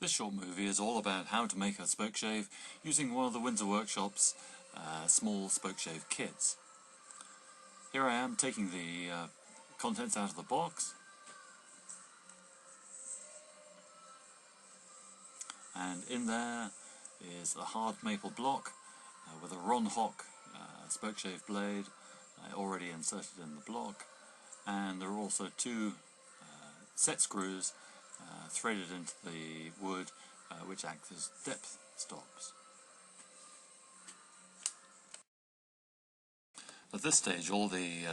This short movie is all about how to make a spoke shave using one of the Windsor Workshop's small spoke shave kits. Here I am taking the contents out of the box, and in there is a hard maple block with a Hock spoke shave blade already inserted in the block, and there are also two set screws threaded into the wood which act as depth stops. At this stage all the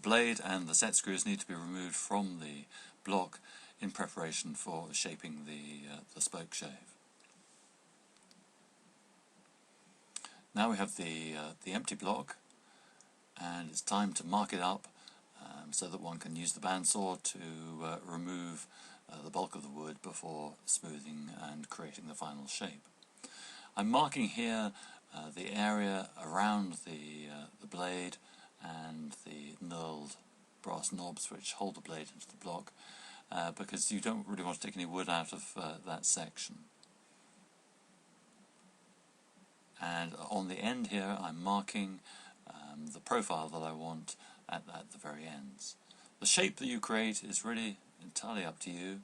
blade and the set screws need to be removed from the block in preparation for shaping the spoke shave. Now we have the empty block, and it's time to mark it up so that one can use the bandsaw to remove the bulk of the wood before smoothing and creating the final shape. I'm marking here the area around the blade and the knurled brass knobs which hold the blade into the block because you don't really want to take any wood out of that section. And on the end here I'm marking the profile that I want at the very ends. The shape that you create is really entirely up to you.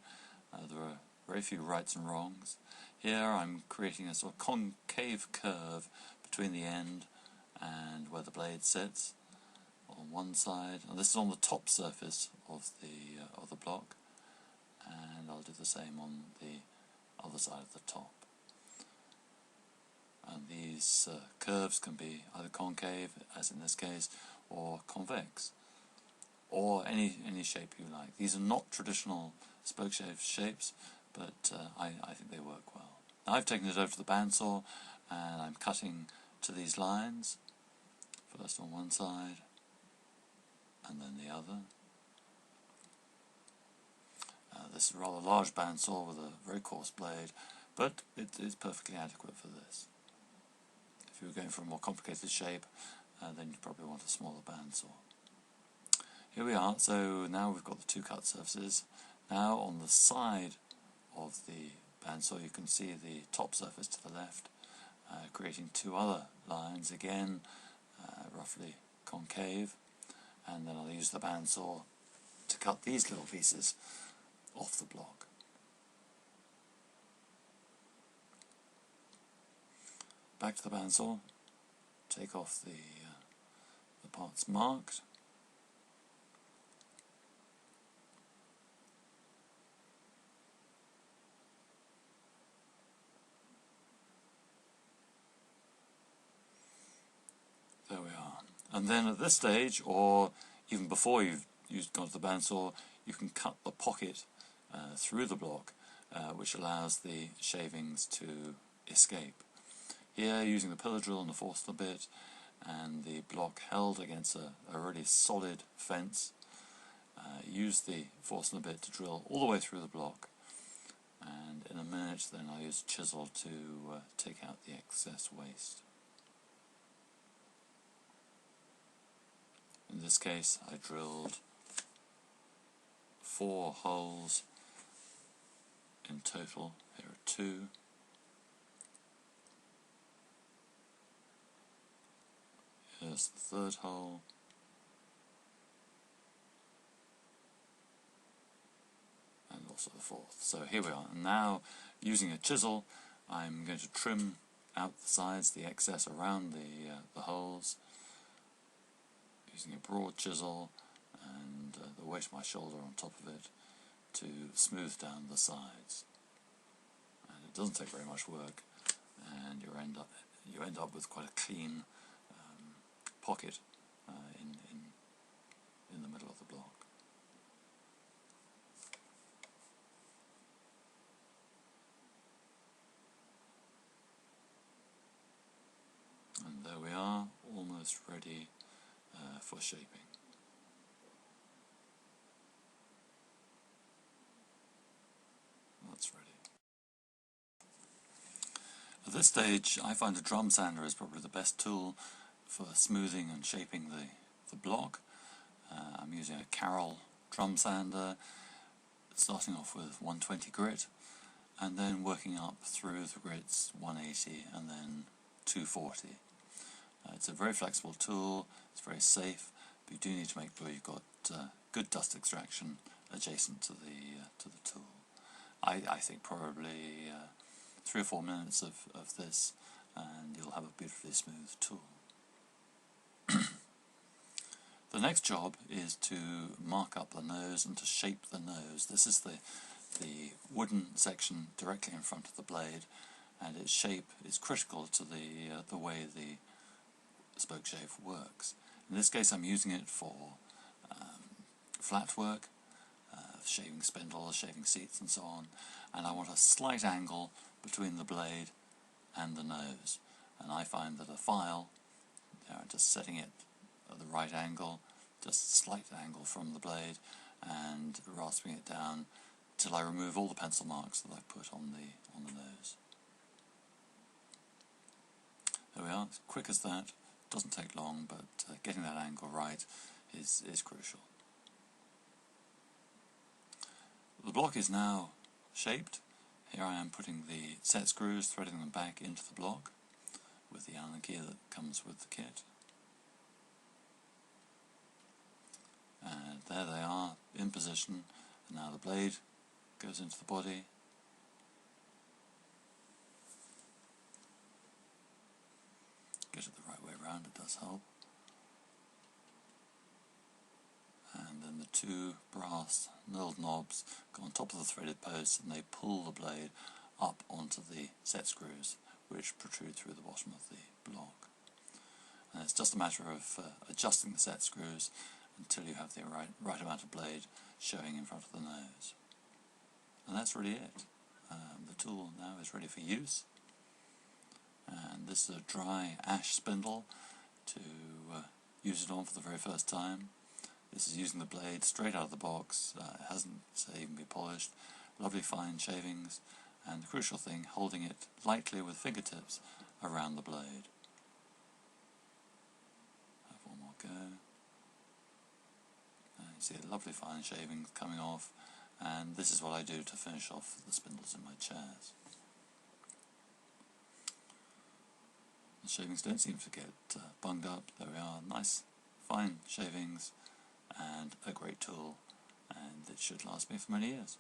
There are very few rights and wrongs. Here I'm creating a sort of concave curve between the end and where the blade sits on one side, and this is on the top surface of the block, and I'll do the same on the other side of the top. And these curves can be either concave, as in this case, or convex, or any shape you like. These are not traditional spoke shave shapes, but I think they work well. Now I've taken it over to the bandsaw, and I'm cutting to these lines, first on one side, and then the other. This is a rather large bandsaw with a very coarse blade, but it is perfectly adequate for this. If you were going for a more complicated shape, then you'd probably want a smaller bandsaw. Here we are, so now we've got the two cut surfaces. Now on the side of the bandsaw you can see the top surface to the left, creating two other lines, again roughly concave, and then I'll use the bandsaw to cut these little pieces off the block. Back to the bandsaw, take off the parts marked, there we are. And then at this stage, or even before you've gone to the bandsaw, you can cut the pocket through the block, which allows the shavings to escape. Here, using the pillar drill and the Forstner bit, and the block held against a really solid fence, use the Forstner bit to drill all the way through the block, and in a minute then I'll use a chisel to take out the excess waste. In this case I drilled 4 holes in total. Here are 2. Here's the third hole. And also the fourth. So here we are. And now, using a chisel, I'm going to trim out the sides, the excess around the holes, using a broad chisel and the weight of my shoulder on top of it to smooth down the sides. And it doesn't take very much work, and you end up with quite a clean pocket in the middle of the block. And there we are, almost ready for shaping. That's ready. At this stage I find a drum sander is probably the best tool for smoothing and shaping the block. I'm using a Carroll drum sander, starting off with 120 grit, and then working up through the grids 180 and then 240. It's a very flexible tool, it's very safe, but you do need to make sure you've got good dust extraction adjacent to the tool. I think probably 3 or 4 minutes of this and you'll have a beautifully smooth tool. The next job is to mark up the nose and to shape the nose. This is the wooden section directly in front of the blade, and its shape is critical to the way the spoke shave works. In this case I'm using it for flat work, shaving spindles, shaving seats and so on, and I want a slight angle between the blade and the nose, and I find that a file, just setting it at the right angle, just a slight angle from the blade, and rasping it down till I remove all the pencil marks that I've put on the nose. There we are, as quick as that, doesn't take long, but getting that angle right is crucial. The block is now shaped. Here I am putting the set screws, threading them back into the block with the Allen key that comes with the kit. And there they are, in position, and now the blade goes into the body. Get it the right way around, it does help. And then the 2 brass knurled knobs go on top of the threaded posts and they pull the blade up onto the set screws, which protrude through the bottom of the block. And it's just a matter of adjusting the set screws until you have the right amount of blade showing in front of the nose. And that's really it. The tool now is ready for use. And this is a dry ash spindle to use it on for the very first time. This is using the blade straight out of the box, it hasn't even been polished, lovely fine shavings, and the crucial thing, holding it lightly with fingertips around the blade. Have one more go. And you see a lovely fine shavings coming off, and this is what I do to finish off the spindles in my chairs. The shavings don't seem to get bunged up. There we are, nice fine shavings and a great tool, and it should last me for many years.